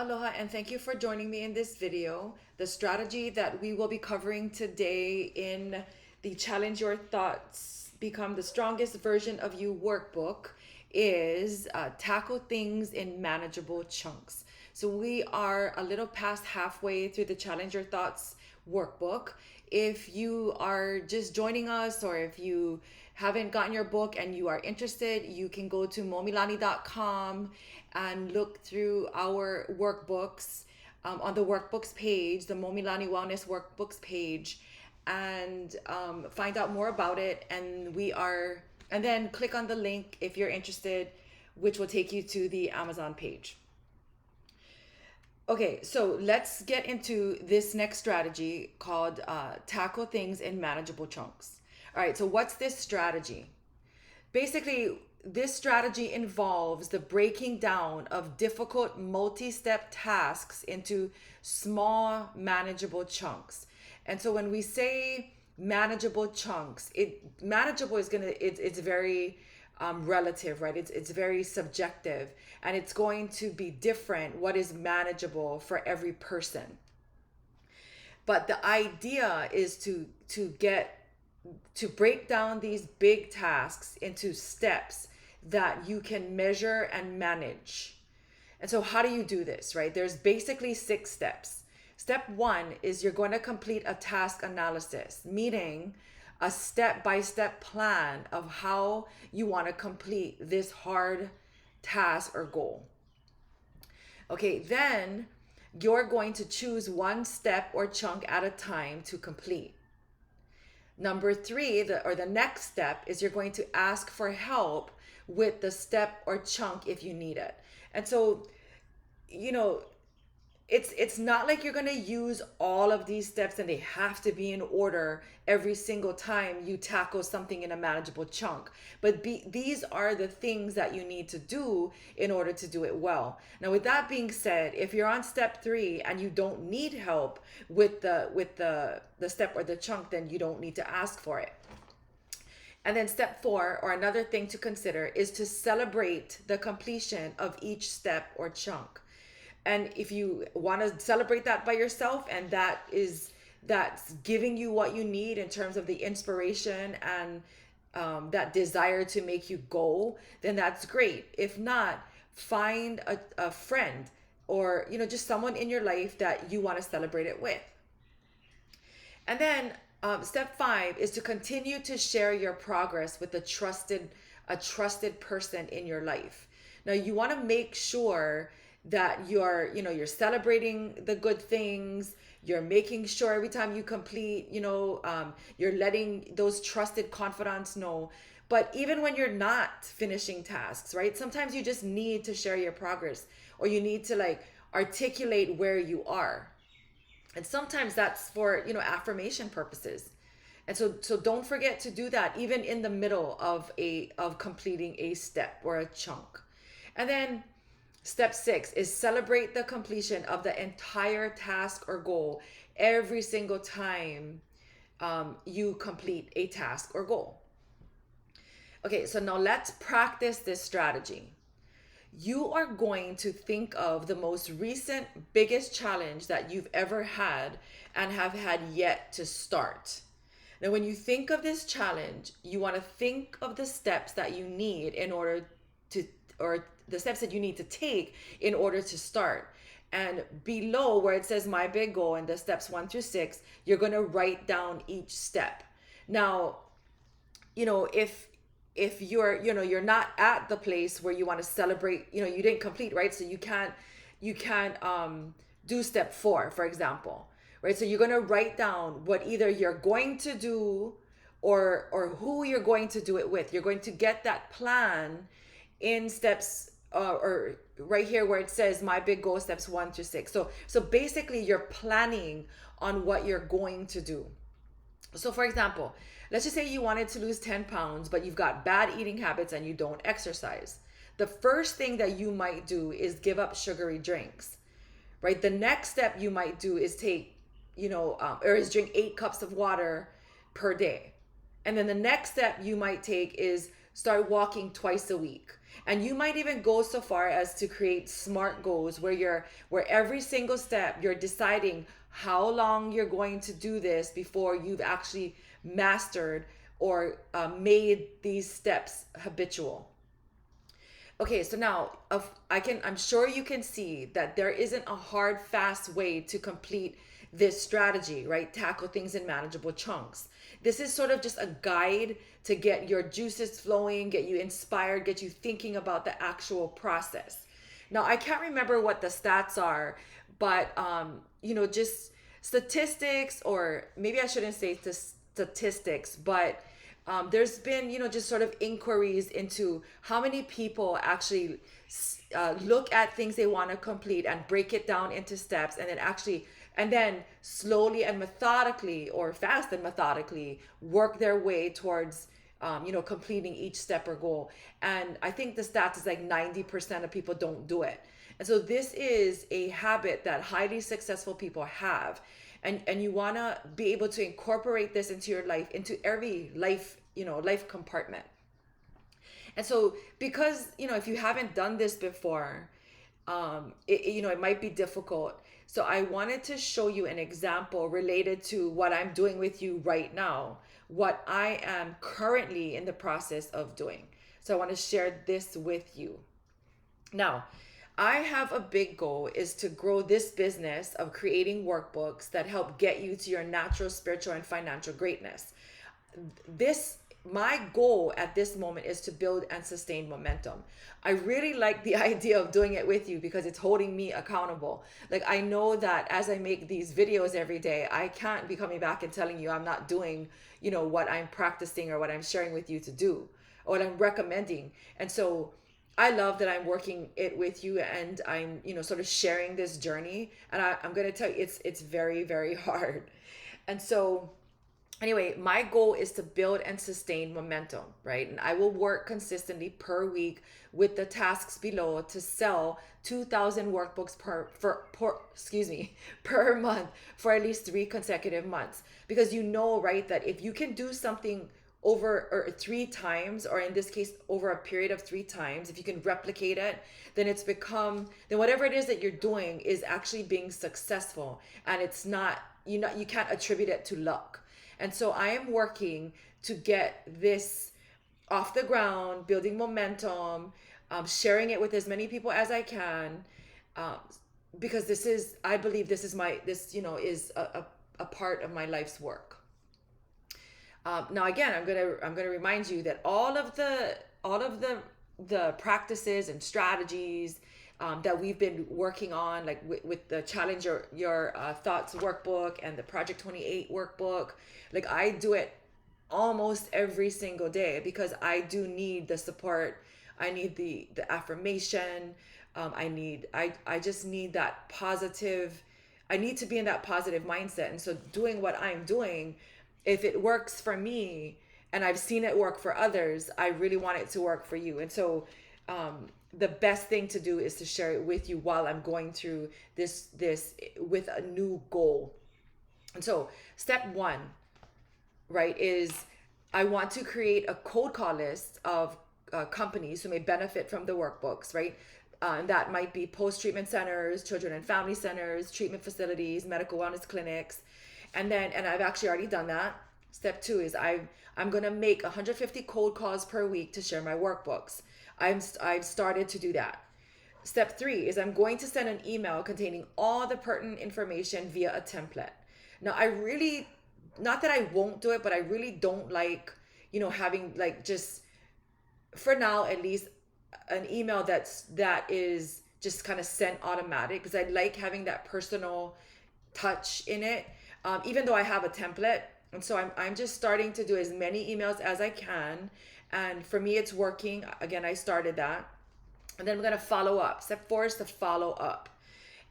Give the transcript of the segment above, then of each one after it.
aloha, and thank you for joining me in this video. The strategy that we will be covering today in the Challenge Your Thoughts, Become the Strongest Version of You workbook is tackle things in manageable chunks. So we are a little past halfway through the Challenge Your Thoughts workbook. If you are just joining us, or if you haven't gotten your book and you are interested, you can go to momilani.com and look through our workbooks on the workbooks page, the Momilani Wellness Workbooks page, and find out more about it. And then click on the link if you're interested, which will take you to the Amazon page. Okay, so let's get into this next strategy called tackle things in manageable chunks. All right, so what's this strategy? Basically, this strategy involves the breaking down of difficult multi-step tasks into small manageable chunks. And so when we say manageable chunks, manageable is it's very relative, right? It's very subjective, and it's going to be different what is manageable for every person. But the idea is to break down these big tasks into steps that you can measure and manage. And so how do you do this, right? There's basically 6 steps. Step 1 is you're going to complete a task analysis, meaning a step-by-step plan of how you want to complete this hard task or goal. Okay, then you're going to choose one step or chunk at a time to complete. Number 3, the next step is you're going to ask for help with the step or chunk if you need it. And so, it's not like you're going to use all of these steps and they have to be in order every single time you tackle something in a manageable chunk. But these are the things that you need to do in order to do it well. Now, with that being said, if you're on step 3 and you don't need help with the step or the chunk, then you don't need to ask for it. And then step 4, or another thing to consider, is to celebrate the completion of each step or chunk. And if you want to celebrate that by yourself, and that's giving you what you need in terms of the inspiration and that desire to make you go, then that's great. If not, find a friend or just someone in your life that you want to celebrate it with. And then step 5 is to continue to share your progress with a trusted person in your life. Now, you want to make sure that you're celebrating the good things. You're making sure every time you complete, you're letting those trusted confidants know. But even when you're not finishing tasks, right? Sometimes you just need to share your progress, or you need to articulate where you are. And sometimes that's for, affirmation purposes. And so don't forget to do that even in the middle of completing a step or a chunk. And then step 6 is celebrate the completion of the entire task or goal every single time you complete a task or goal. Okay, so now let's practice this strategy. You are going to think of the most recent biggest challenge that you've ever had and have had yet to start. Now, when you think of this challenge, you want to think of the steps that you need the steps that you need to take in order to start. And below where it says my big goal and the steps 1 through 6, you're going to write down each step. Now, if you're not at the place where you want to celebrate, you didn't complete, right? So you can't do step 4, for example, right? So you're going to write down what either you're going to do or who you're going to do it with. You're going to get that plan in steps or right here where it says my big goal, steps 1 through 6. So basically you're planning on what you're going to do. So for example, let's just say you wanted to lose 10 pounds, but you've got bad eating habits and you don't exercise. The first thing that you might do is give up sugary drinks, right? The next step you might do is take, is drink 8 cups of water per day. And then the next step you might take is start walking twice a week. And you might even go so far as to create smart goals where every single step you're deciding how long you're going to do this before you've actually mastered or made these steps habitual. Okay, so now I'm sure you can see that there isn't a hard, fast way to complete this strategy, right? Tackle things in manageable chunks. This is sort of just a guide to get your juices flowing, get you inspired, get you thinking about the actual process. Now, I can't remember what the stats are, but just statistics, or maybe I shouldn't say statistics, but there's been, just sort of inquiries into how many people actually look at things they want to complete and break it down into steps, and then slowly and methodically, or fast and methodically, work their way towards completing each step or goal. And I think the stats is like 90% of people don't do it. And so this is a habit that highly successful people have. And you want to be able to incorporate this into your life, into every life compartment. And so, because, if you haven't done this before, it might be difficult. So I wanted to show you an example related to what I'm doing with you right now, what I am currently in the process of doing. So I want to share this with you. Now, I have a big goal is to grow this business of creating workbooks that help get you to your natural spiritual and financial greatness. This My goal at this moment is to build and sustain momentum. I really like the idea of doing it with you because it's holding me accountable. Like, I know that as I make these videos every day, I can't be coming back and telling you I'm not doing, what I'm practicing or what I'm sharing with you to do or what I'm recommending. And so I love that I'm working it with you, and I'm, sort of sharing this journey. And I'm going to tell you, it's very, very hard. And so, anyway, my goal is to build and sustain momentum, right? And I will work consistently per week with the tasks below to sell 2,000 workbooks per month for at least 3 consecutive months. Because right, that if you can do something over or 3 times, or in this case over a period of 3 times, if you can replicate it, then then whatever it is that you're doing is actually being successful, and it's not, you can't attribute it to luck. And so I am working to get this off the ground, building momentum, sharing it with as many people as I can, um, because I believe this is is a part of my life's work. Now, again, I'm gonna remind you that all of the practices and strategies that we've been working on, like with the challenge your thoughts workbook and the Project 28 workbook, like I do it almost every single day because I do need the support. I need the affirmation. I just need that positive. I need to be in that positive mindset. And so doing what I'm doing, if it works for me and I've seen it work for others, I really want it to work for you. And so the best thing to do is to share it with you while I'm going through this with a new goal. And so step 1, right, is I want to create a cold call list of companies who may benefit from the workbooks, right? And that might be post-treatment centers, children and family centers, treatment facilities, medical wellness clinics. And I've actually already done that. Step 2 is I'm going to make 150 cold calls per week to share my workbooks. I've started to do that. Step 3 is I'm going to send an email containing all the pertinent information via a template. Now, not that I won't do it, but I really don't like, having like just, for now at least, an email that is just kind of sent automatic, because I like having that personal touch in it, even though I have a template. And so I'm just starting to do as many emails as I can. And for me, it's working. Again, I started that. And then I'm going to follow up. Step 4 is to follow up.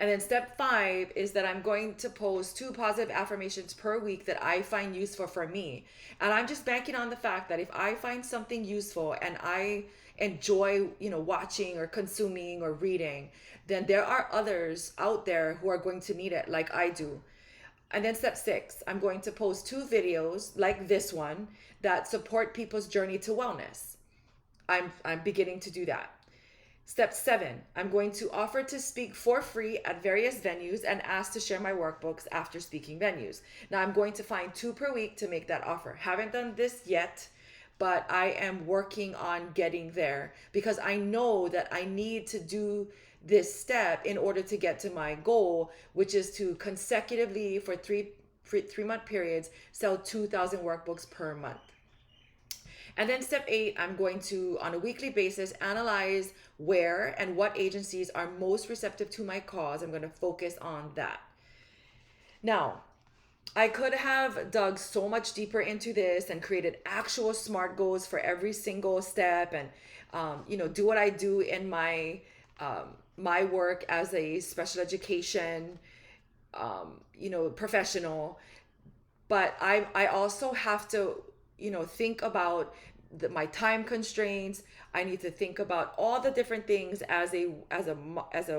And then step 5 is that I'm going to post 2 positive affirmations per week that I find useful for me. And I'm just banking on the fact that if I find something useful and I enjoy, watching or consuming or reading, then there are others out there who are going to need it like I do. And then step 6, I'm going to post 2 videos like this one that support people's journey to wellness. I'm beginning to do that. Step 7, I'm going to offer to speak for free at various venues and ask to share my workbooks after speaking venues. Now I'm going to find 2 per week to make that offer. Haven't done this yet, but I am working on getting there because I know that I need to do this step in order to get to my goal, which is to consecutively for 3 month periods sell 2,000 workbooks per month. And then step 8, I'm going to, on a weekly basis, analyze where and what agencies are most receptive to my cause. I'm going to focus on that. Now, I could have dug so much deeper into this and created actual SMART goals for every single step, and do what I do in my work as a special education professional. But I also have to think about my time constraints. I need to think about all the different things as a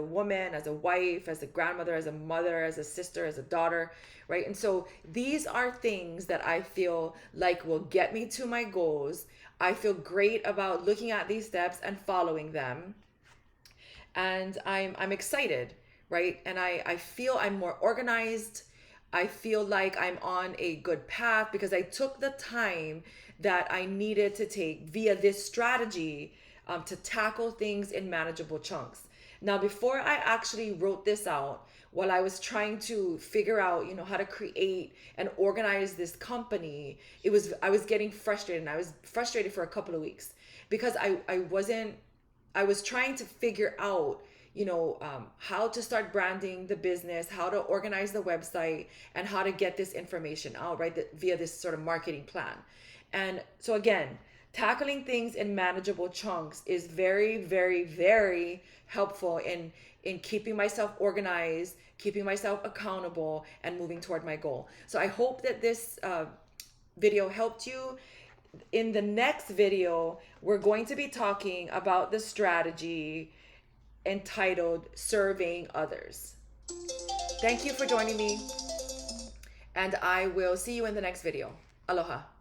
woman, as a wife, as a grandmother, as a mother, as a sister, as a daughter, right? And so these are things that I feel like will get me to my goals. I feel great about looking at these steps and following them, and I'm excited, right? And I feel I'm more organized. I feel like I'm on a good path because I took the time that I needed to take via this strategy to tackle things in manageable chunks. Now, before I actually wrote this out, while I was trying to figure out, how to create and organize this company, I was getting frustrated, and I was frustrated for a couple of weeks because I was trying to figure out, how to start branding the business, how to organize the website, and how to get this information out, right? Via this sort of marketing plan. And so again, tackling things in manageable chunks is very, very, very helpful in keeping myself organized, keeping myself accountable, and moving toward my goal. So I hope that this video helped you. In the next video, we're going to be talking about the strategy entitled Serving Others. Thank you for joining me, and I will see you in the next video. Aloha.